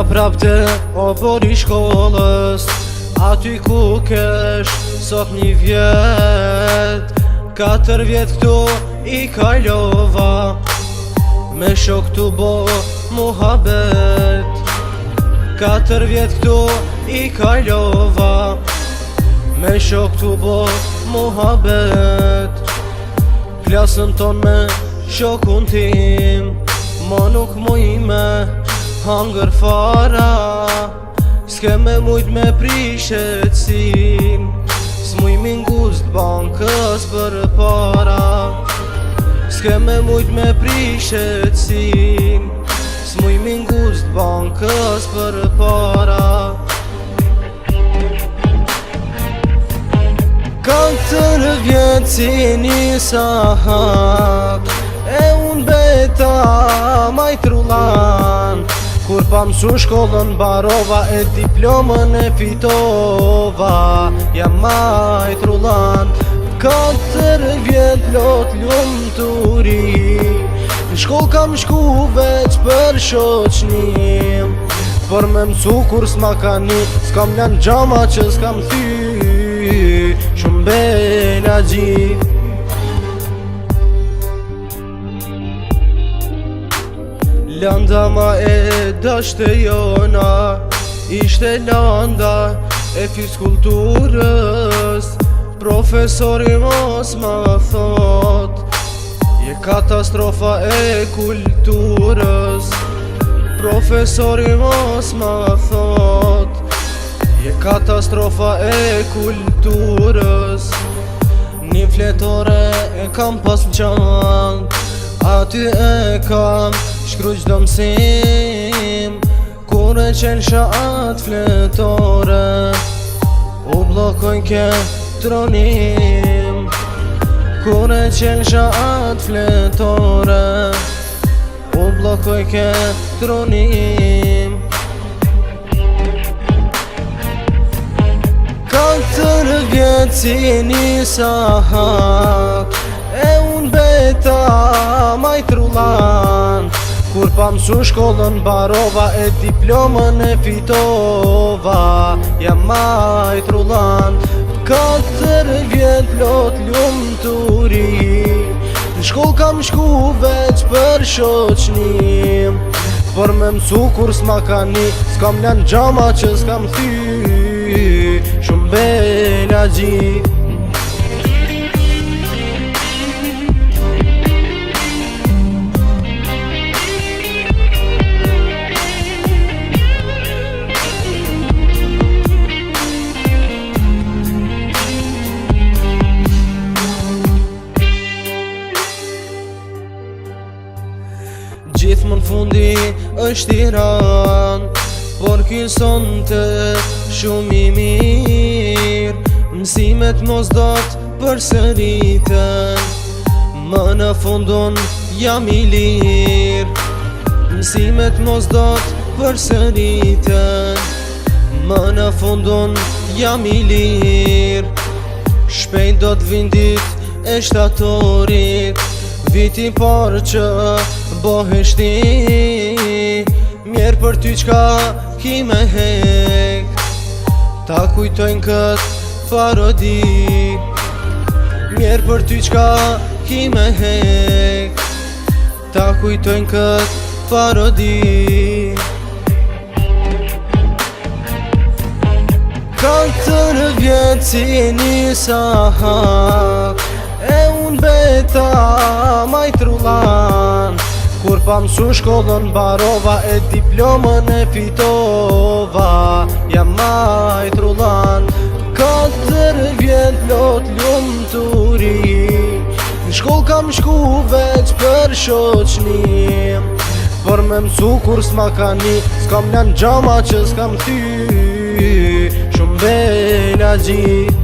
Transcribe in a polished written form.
prapte o bori shkollës, aty ku kesh sot një vjet. 4 vjet këtu i kalova, me shok tu bo muhabet. 4 vjet këtu i kalova, me shok tu bo muhabet. Klasën ton me shokun tim, ma nuk muj me hangër fara. S'ke me mujt me prishetësin, s'muj mingust bankës për para. S'ke me mujt me prishetësin, s'muj mingust bankës për para. 4 vjet si nisa hak, e unë beta majt rullan. Kur pa mësu shkollën barova, e diplomën e fitova, jam majt rullan. 4 vjet lot lumturi, në shkollë kam shku veç për shoqnim. Por me mësu kur s'ma ka ni, s'kam lan gjama që s'kam thy, shumë bela gjith. Landa ma e dashte jona, ishte landa e fiskulturës. Profesori mos ma thot, je katastrofa e kulturës. Profesori mos ma thot, je katastrofa e kulturës. Një fletore e kam pas në qant, aty e kam shkru qdo mësim. Kur e qelsha atë fletore, u blokojnë ke tronim. Kur e qelsha atë fletore, u blokojnë ke tronim. 4 vjet si nisa hak, e unë beta majt rullan. Kur pa mësu shkollën barova, e diplomën e fitova, jam majt rullan. 4 vjet lot lumturi, në shkollë kam shku veç për shoqnim. Por me mësu kur s'ma ka ni, s'kam lan gjama që s'kam thy, shumë bela gjith. Gjithmon fundi është Tiran, por kyson të shumë i mirë. Mësimet mos dot përsëriten, më në fundon jam i lirë. Mësimet mos dot përsëriten, më në fundon jam i lirë. Shpejt do t'vindit e shtatorit, viti par që boheshti. Mjerë për ty qka ki me hek, ta kujtojnë këtë parodi. Mjerë për ty qka ki me hek, ta kujtojnë këtë parodi. 4 vjet si nisa hak, e unë beta majt rullan. Kur pa mësu shkollën barova, e diplomën e fitova, jam majt rullan. 4 vjet lot lumturi, në shkollë kam shku veç për shoqnim. Por me mësu kur s'ma ka ni, s'kam lan gjama që s'kam thy, shumë bela gjith.